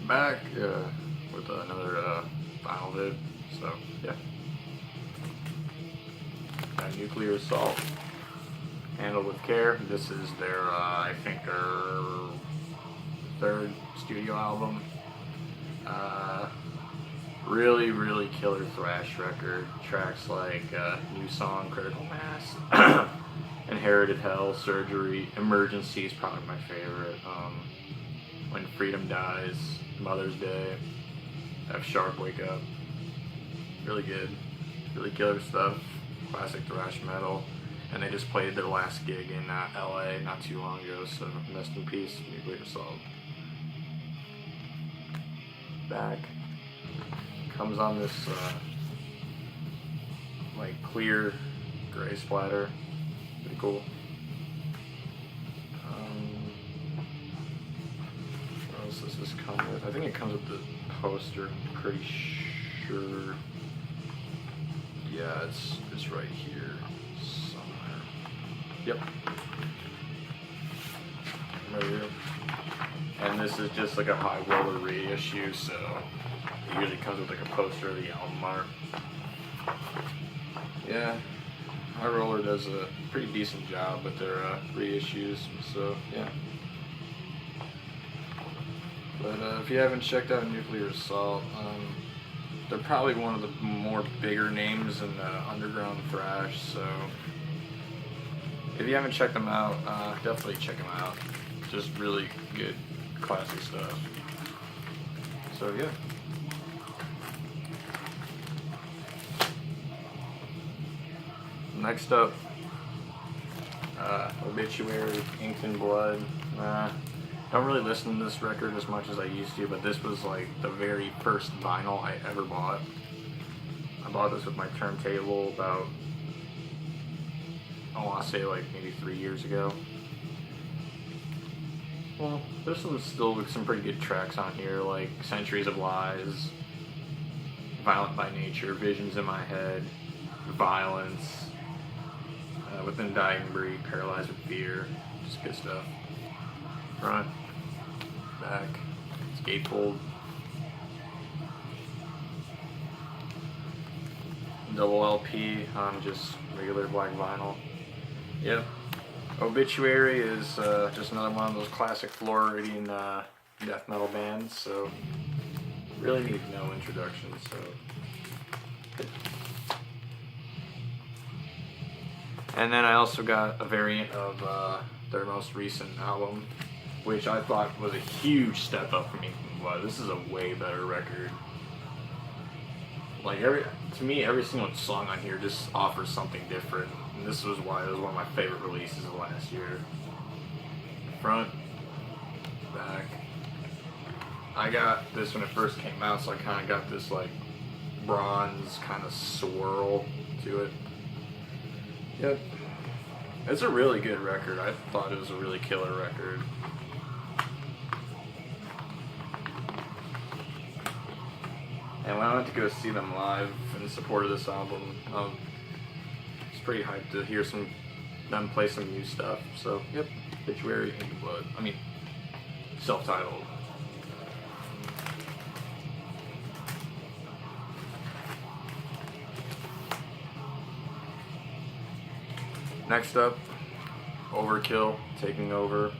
back with another final vid. So yeah, got Nuclear Assault, handled with care. This is their I think their third studio album. Really killer thrash record. Tracks like New Song, Critical Mass, Inherited Hell, Surgery, Emergency is probably my favorite. When Freedom Dies, Mother's Day, F Sharp, Wake Up. Really good, really killer stuff. Classic thrash metal. And they just played their last gig in LA not too long ago, so rest in peace, Nuclear Assault. Back comes on this like clear gray splatter. Pretty cool. What else does this come with? I think it comes with the poster, I'm pretty sure. Yeah, it's right here somewhere. Yep. Right here. And this is just like a high roller reissue, so it usually comes with like a poster of the album art. Yeah, High Roller does a pretty decent job with their reissues, so yeah. But if you haven't checked out Nuclear Assault, they're probably one of the more bigger names in underground thrash, so if you haven't checked them out, definitely check them out. Just really good, classy stuff. So yeah. Next up, Obituary, Inked in Blood. Don't really listen to this record as much as I used to, but this was like the very first vinyl I ever bought. I bought this with my turntable about, I want to say like maybe 3 years ago. Well, there's still some pretty good tracks on here, like Centuries of Lies, Violent by Nature, Visions in My Head, Violence, Within Dying Breed, Paralyzed with Fear, just good stuff. Front, back, Gatefold, double LP on just regular black vinyl. Yep. Obituary is just another one of those classic Floridian death metal bands, so really need no introduction, so. And then I also got a variant of their most recent album, which I thought was a huge step up from Inked in Blood. This is a way better record. Like to me, every single song on here just offers something different. And this was why it was one of my favorite releases of last year. Front, back. I got this when it first came out, so I kind of got this like bronze kind of swirl to it. Yep. It's a really good record. I thought it was a really killer record. And when I went to go see them live in support of this album, it's pretty hyped to hear them play some new stuff. So, yep, Obituary, Inked in Blood. I mean, self-titled. Next up, Overkill, Taking Over.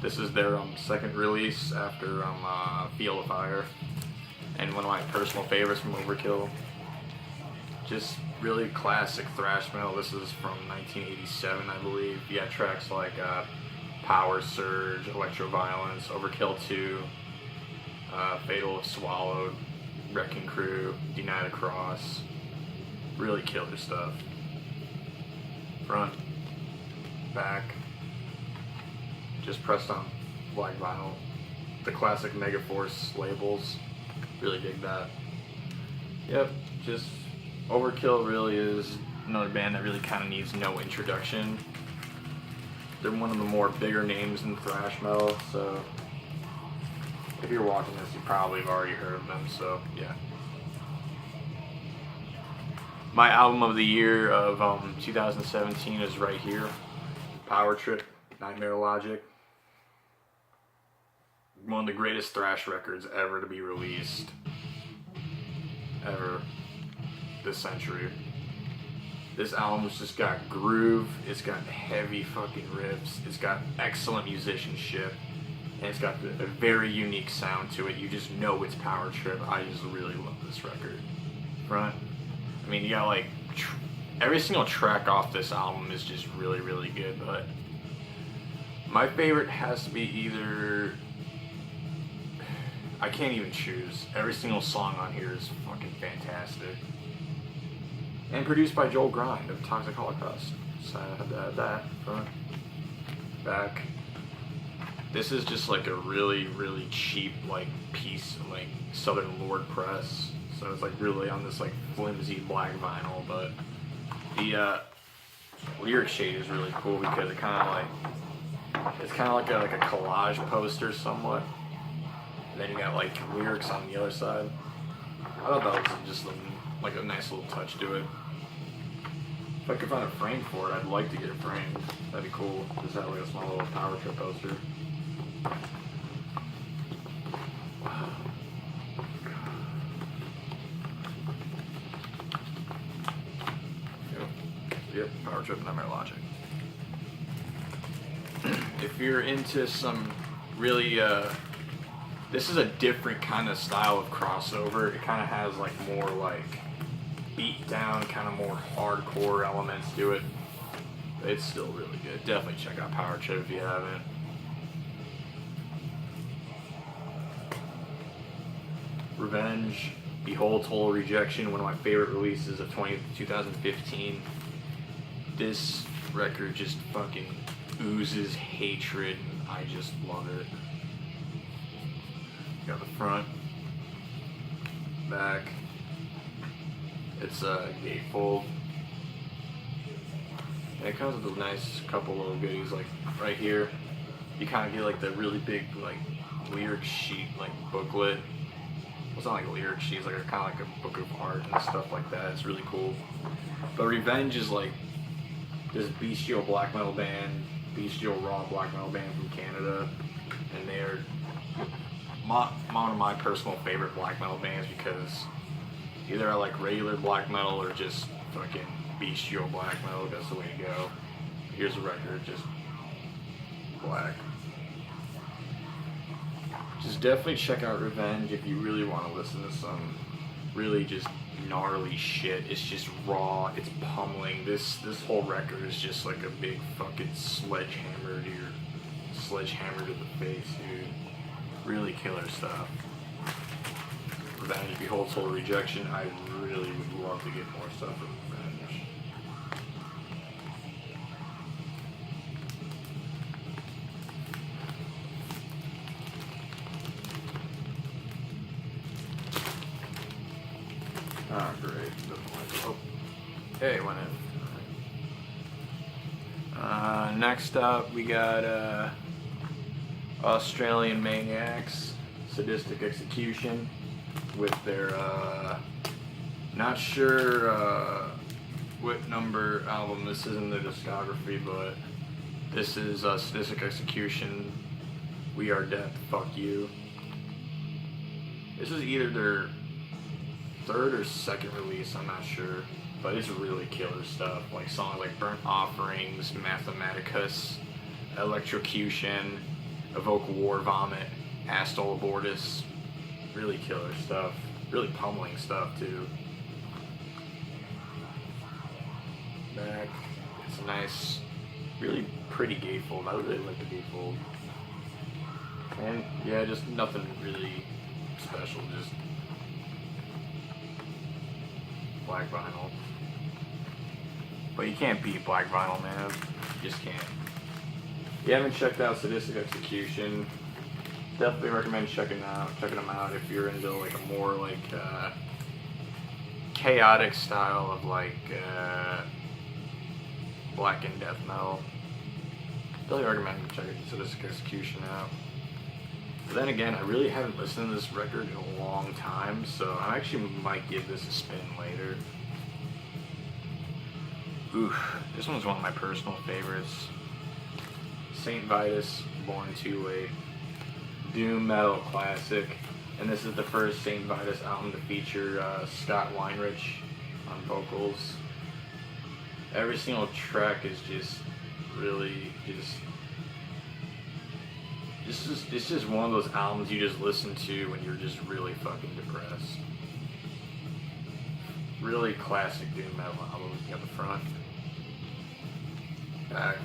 This is their second release after Feel the Fire, and one of my personal favorites from Overkill. Just really classic thrash metal. This is from 1987, I believe. You got tracks like Power Surge, Electroviolence, Overkill 2, Fatal if Swallowed, Wrecking Crew, Deny the Cross. Really killer stuff. Front, back, just pressed on black vinyl. The classic Megaforce labels, really dig that. Yep, just Overkill really is another band that really kind of needs no introduction. They're one of the more bigger names in thrash metal, so if you're watching this, you probably have already heard of them, so yeah. My album of the year of 2017 is right here. Power Trip, Nightmare Logic. one of the greatest thrash records ever to be released. Ever. This century. This album's just got groove, it's got heavy fucking riffs, it's got excellent musicianship, and it's got a very unique sound to it. You just know it's power trip. I just really love this record. Front. I mean, you got like, every single track off this album is just really, really good, but my favorite has to be either, I can't even choose. Every single song on here is fucking fantastic. And produced by Joel Grind of Toxic Holocaust. So I had to add that. Front. Back. This is just like a really, really cheap like piece of like Southern Lord press. So it's like really on this like flimsy black vinyl, but the lyric shade is really cool because it kind of like, it's kind of like a collage poster somewhat. And then you got like lyrics on the other side. I thought that was just like a nice little touch to it. If I could find a frame for it, I'd like to get it framed. That'd be cool. Just have like a small little power trip poster. Yep, power trip Nightmare Logic. If you're into some really, this is a different kind of style of crossover. It kind of has like more like beat down, kind of more hardcore elements to it. It's still really good. Definitely check out Power Trip if you haven't. Revenge, Behold Total Rejection, one of my favorite releases of 2015. This record just fucking oozes hatred, and I just love it. Got the front, back. It's a gatefold. And it comes with a nice couple little goodies, like right here. You kind of get like the really big like lyric sheet, like booklet. Well, it's not like a lyric sheet, it's like kind of like a book of art and stuff like that. It's really cool. But Revenge is like this bestial black metal band, bestial raw black metal band from Canada, and they're one of my personal favorite black metal bands because either I like regular black metal or just fucking bestial black metal. That's the way to go. Here's a record, just black. Just definitely check out Revenge if you really want to listen to some really just gnarly shit. It's just raw, it's pummeling. This whole record is just like a big fucking sledgehammer to the face, dude. Really killer stuff. Revenge, Behold Total Rejection. I really would love to get more stuff from Revenge. Ah, great. Oh, hey, went in. Next up, we got Australian Maniacs, Sadistic Execution, with their, not sure what number album this is in their discography, but this is Sadistic Execution, We Are Death, Fuck You. This is either their third or second release, I'm not sure, but it's really killer stuff, like songs like Burnt Offerings, Mathematicus, Electrocution, Evoke War Vomit, Astol Abortus. Really killer stuff, really pummeling stuff too. Back, it's a nice, really pretty gatefold. I really like the gatefold. And yeah, just nothing really special, just black vinyl. But you can't beat black vinyl, man. You just can't. If you haven't checked out Sadistic Execution, definitely recommend checking them out if you're into like a more like chaotic style of like black and death metal. Definitely recommend checking Sadistic Execution out. But then again, I really haven't listened to this record in a long time, so I actually might give this a spin later. Oof, this one's one of my personal favorites. Saint Vitus, Born Too Late. doom metal classic, and this is the first St. Vitus album to feature Scott Weinrich on vocals. Every single track is just really it's just one of those albums you just listen to when you're just really fucking depressed. Really classic doom metal album. You got the front, back,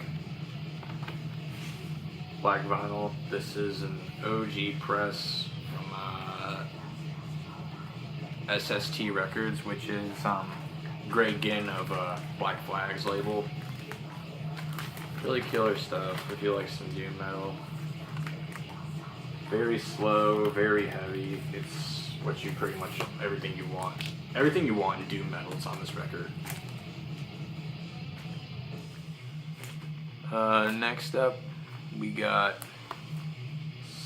black vinyl. This is an OG press from SST Records, which is Greg Ginn of Black Flag's label. Really killer stuff if you like some doom metal. Very slow, very heavy. It's what you pretty much, everything you want. Everything you want in doom metal is on this record. Next up, we got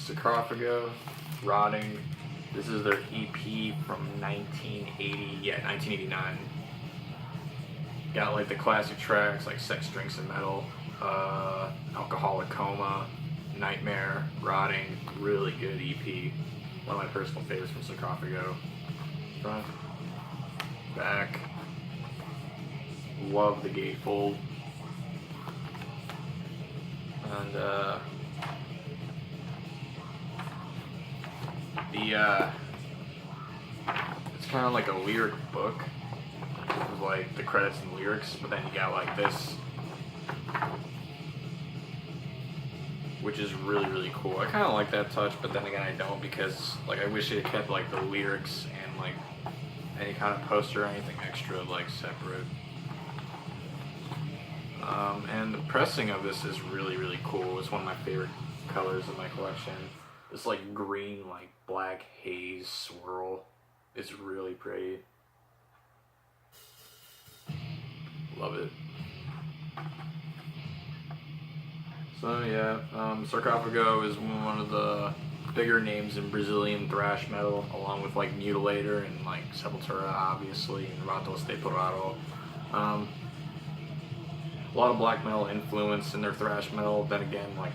Sarcophago, Rotting. This is their EP from 1989. Got like the classic tracks like Sex, Drinks, and Metal, Alcoholic Coma, Nightmare, Rotting. Really good EP. One of my personal favorites from Sarcophago. Front, back. Love the gatefold. And it's kind of like a lyric book with like the credits and lyrics, but then you got like this, which is really cool. I kind of like that touch, but then again I don't, because like I wish it kept like the lyrics and like any kind of poster or anything extra like separate. And the pressing of this is really cool. It's one of my favorite colors in my collection. This like green, like black haze swirl. It's really pretty. Love it. So yeah, Sarcophago is one of the bigger names in Brazilian thrash metal, along with like Mutilator and like Sepultura, obviously, and Ratos de Porrado. A lot of black metal influence in their thrash metal. Then again, like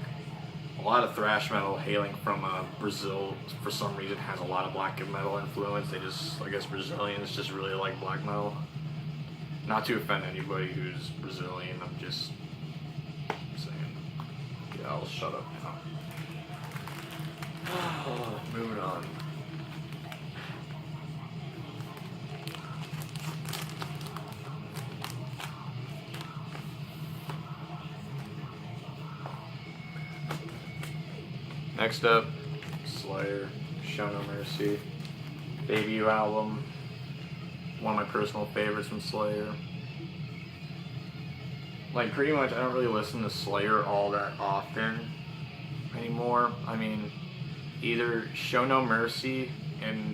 a lot of thrash metal hailing from Brazil, for some reason, has a lot of black metal influence. They just, I guess Brazilians just really like black metal. Not to offend anybody who's Brazilian, I'm just saying. Yeah, I'll shut up now. Moving on. Next up, Slayer, Show No Mercy, debut album, one of my personal favorites from Slayer. Like pretty much I don't really listen to Slayer all that often anymore. I mean, either Show No Mercy and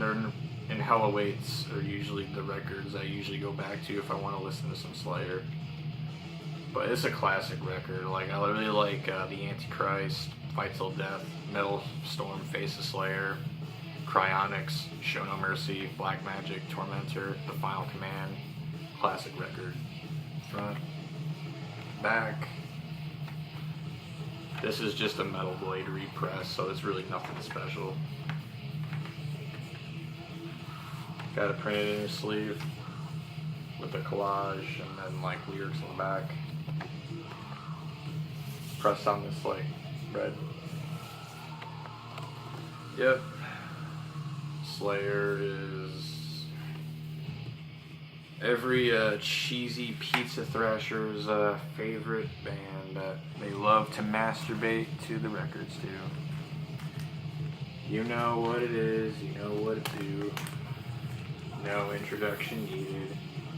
Hell Awaits are usually the records I usually go back to if I want to listen to some Slayer. But it's a classic record. Like I really like The Antichrist, Fight Till Death, Metal Storm, Face of Slayer, Cryonics, Show No Mercy, Black Magic, Tormentor, The Final Command. Classic record. Front, back. This is just a Metal Blade repress, so it's really nothing special. Got it printed in your sleeve with a collage and then like lyrics on the back. Pressed on this like red. Yep. Slayer is every cheesy pizza thrasher's favorite band that they love to masturbate to the records to. You know what it is, you know what to do. No introduction needed.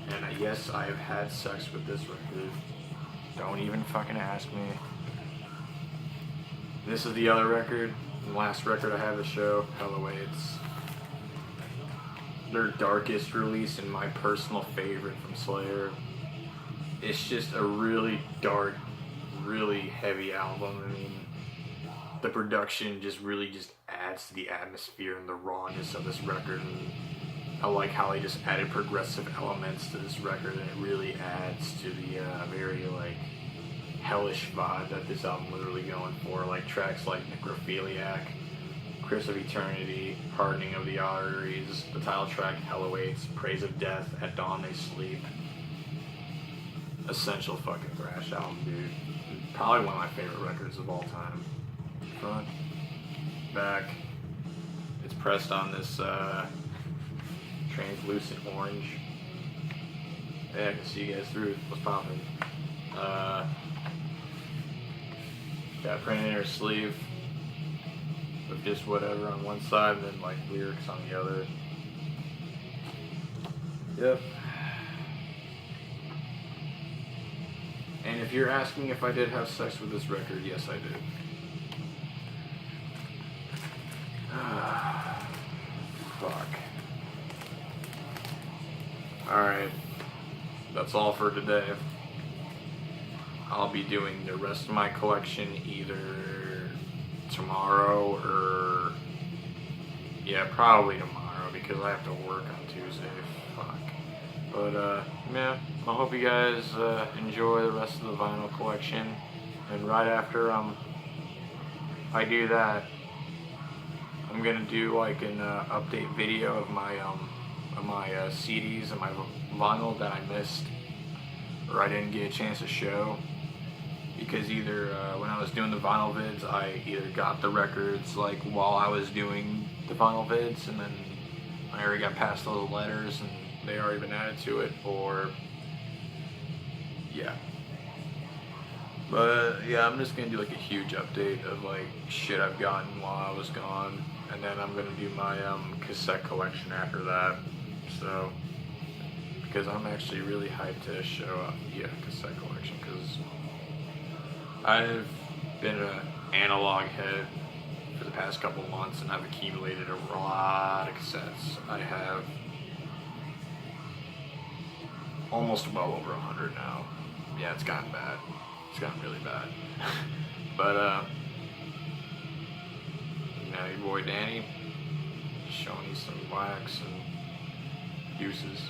And yes, I have had sex with this record. Don't even fucking ask me. This is the other record, the last record I have to show, Hell Awaits. Their darkest release and my personal favorite from Slayer. It's just a really dark, really heavy album. I mean, the production just really adds to the atmosphere and the rawness of this record. And I like how they just added progressive elements to this record, and it really adds to the very like hellish vibe that this album was really going for. Like tracks like Necrophiliac, Curse of Eternity, Hardening of the Arteries, the title track Hell Awaits, Praise of Death, At Dawn They Sleep. Essential fucking thrash album, dude. Probably one of my favorite records of all time. Front, back. It's pressed on this translucent orange. Yeah, I can see you guys through. What's popping? Got printed inner sleeve with just whatever on one side and then like lyrics on the other. Yep. And if you're asking if I did have sex with this record, yes I did. Fuck. Alright. That's all for today. I'll be doing the rest of my collection either tomorrow or... yeah, probably tomorrow because I have to work on Tuesday. Fuck. But, yeah, I hope you guys enjoy the rest of the vinyl collection. And right after I do that, I'm gonna do like an update video of my CDs and my vinyl that I missed or I didn't get a chance to show. Because either when I was doing the vinyl vids, I either got the records like while I was doing the vinyl vids, and then I already got past all the letters and they already been added to it, or yeah. But yeah, I'm just gonna do like a huge update of like shit I've gotten while I was gone, and then I'm gonna do my cassette collection after that. So because I'm actually really hyped to show up the cassette collection because I've been an analog head for the past couple of months and I've accumulated a lot of cassettes. I have almost well over 100 now. Yeah, it's gotten bad. It's gotten really bad. But, now your boy Danny, showing you some wax and deuces.